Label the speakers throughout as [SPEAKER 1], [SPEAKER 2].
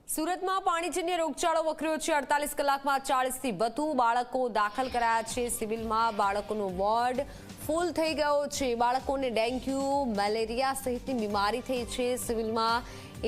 [SPEAKER 1] સુરતમાં પાણીજન્ય રોગચાળો વકર્યો છે। 48 કલાકમાં 40 થી વધુ બાળકો દાખલ કરાયા છે। સિવિલમાં બાળકોનો વોર્ડ ફૂલ થઈ ગયો છે। બાળકોને ડેન્ગ્યુ, મેલેરિયા સહિતની બીમારી થઈ છે। સિવિલમાં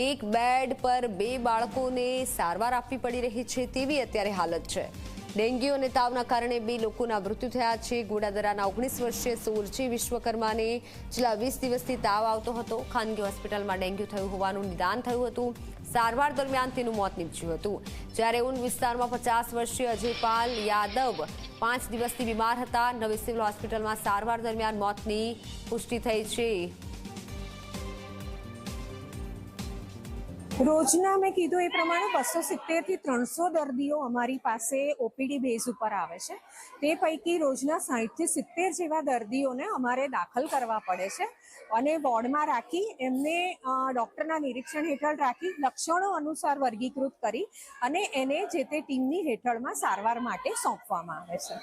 [SPEAKER 1] એક બેડ પર 2 બાળકોને સારવાર આપવી પડી રહી છે તેવી અત્યારે હાલત છે। ડેન્ગ્યુ અને તાવના કારણે 2 લોકોના મૃત્યુ થયા છે। ગોડાદરાના 19 વર્ષીય સોરજી વિશ્વકર્માને છેલ્લા 20 દિવસથી તાવ આવતો હતો। ખાનગી હોસ્પિટલમાં ડેન્ગ્યુ થયું હોવાનું નિદાન થયું હતું। સારવાર દરમિયાન તેનું મોત નીપજ્યું હતું। જ્યારે ઊન વિસ્તારમાં 50 વર્ષીય અજયપાલ યાદવ 5 દિવસથી બીમાર હતા। નવી સિવિલ હોસ્પિટલમાં સારવાર દરમિયાન મોતની પુષ્ટિ થઈ છે।
[SPEAKER 2] રોજના મેં કીધું એ પ્રમાણે 270 થી 300 દર્દીઓ અમારી પાસે ઓપીડી બેઝ ઉપર આવે છે। તે પૈકી રોજના 60 થી 70 જેવા દર્દીઓને અમારે દાખલ કરવા પડે છે અને વોર્ડમાં રાખી એમને ડૉક્ટરના નિરીક્ષણ હેઠળ રાખી લક્ષણો અનુસાર વર્ગીકૃત કરી અને એને જે તે ટીમની હેઠળમાં સારવાર માટે સોંપવામાં આવે છે।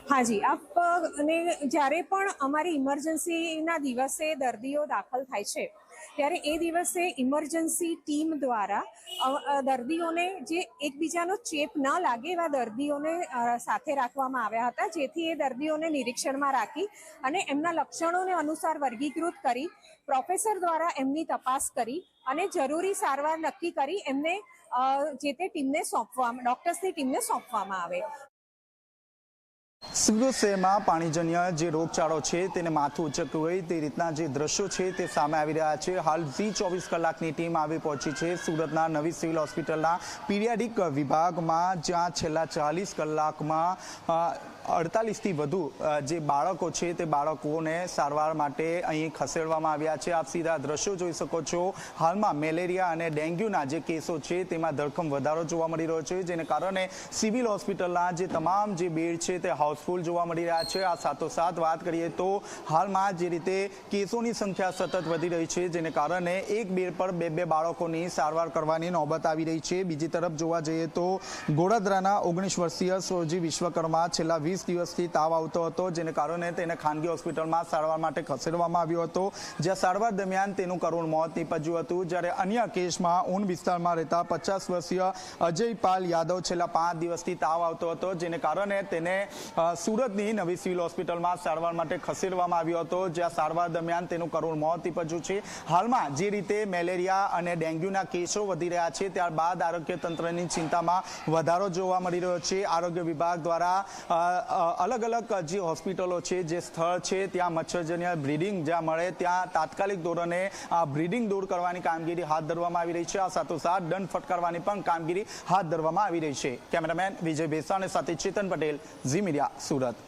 [SPEAKER 2] હાજી, અને જ્યારે પણ અમારી ઇમરજન્સીના દિવસે દર્દીઓ દાખલ થાય છે ત્યારે એ દિવસે ઇમરજન્સી ટીમ દ્વારા દર્દીઓને જે એકબીજાનો ચેપ ન લાગે એવા દર્દીઓને સાથે રાખવામાં આવ્યા હતા, જેથી એ દર્દીઓને નિરીક્ષણમાં રાખી અને એમના લક્ષણોને અનુસાર વર્ગીકૃત કરી પ્રોફેસર દ્વારા એમની તપાસ કરી અને જરૂરી સારવાર નક્કી કરી એમને જે તે ટીમને ડૉક્ટર્સની ટીમને સોંપવામાં આવે।
[SPEAKER 3] સુરત શહેરમાં પાણીજન્ય જે રોગચાળો છે તેને માથું ઉચકતું હોય તે રીતના જે દ્રશ્યો છે તે સામે આવી રહ્યા છે। હાલ 24 કલાકની ટીમ આવી પહોંચી છે સુરતના નવી સિવિલ હોસ્પિટલના પીડિયાટ્રિક વિભાગમાં, જ્યાં છેલ્લા 40 કલાકમાં 48 થી વધુ જે બાળકો છે તે બાળકોને સારવાર માટે અહીં ખસેડવામાં આવ્યા છે। આપ સીધા દ્રશ્યો જોઈ શકો છો। હાલમાં મેલેરિયા અને ડેન્ગ્યુના જે કેસો છે તેમાં ધરખમ વધારો જોવા મળી રહ્યો છે, જેને કારણે સિવિલ હોસ્પિટલના જે તમામ જે બેડ છે તે હાઉસફુલ જોવા મળી રહ્યા છે। આ સાથોસાથ વાત કરીએ તો હાલમાં જે રીતે કેસોની સંખ્યા સતત વધી રહી છે, જેને કારણે એક બેડ પર 2 બાળકોની સારવાર કરવાની નોબત આવી રહી છે। બીજી તરફ જોવા જઈએ તો ગોડાદરાના 19 વર્ષીય સોરજી વિશ્વકર્મા છેલ્લા 20 દિવસથી તાવ આવતો હતો, જેને કારણે તેને ખાનગી હોસ્પિટલમાં સારવાર માટે ખસેડવામાં આવ્યો હતો, જ્યાં સારવાર દરમિયાન તેનું કરુણ મોત નીપજ્યું હતું। જ્યારે અન્ય કેસમાં ઊન વિસ્તારમાં રહેતા 50 વર્ષીય અજયપાલ યાદવ છેલ્લા 5 દિવસથી તાવ આવતો હતો, જેને કારણે તેને સુરતની નવી સિવિલ હોસ્પિટલમાં સારવાર માટે ખસેડવામાં આવ્યો હતો, જ્યાં સારવાર દરમિયાન તેનું કરુણ મોત નીપજ્યું છે। હાલમાં જે રીતે મેલેરિયા અને ડેન્ગ્યુના કેસો વધી રહ્યા છે, ત્યારબાદ આરોગ્ય તંત્રની ચિંતામાં વધારો જોવા મળી રહ્યો છે। આરોગ્ય વિભાગ દ્વારા અલગ અલગ જે હોસ્પિટલો છે, જે સ્થળ છે ત્યાં મચ્છરજન્ય બ્રીડિંગ જ્યાં મળે ત્યાં તાત્કાલિક ધોરણે આ બ્રીડિંગ દૂર કરવાની કામગીરી હાથ ધરવામાં આવી રહી છે। આ સાથોસાથ દંડ ફટકારવાની પણ કામગીરી હાથ ધરવામાં આવી રહી છે। કેમેરામેન વિજય બેસાણી સાથે ચેતન પટેલ, ઝી મીડિયા, સુરત।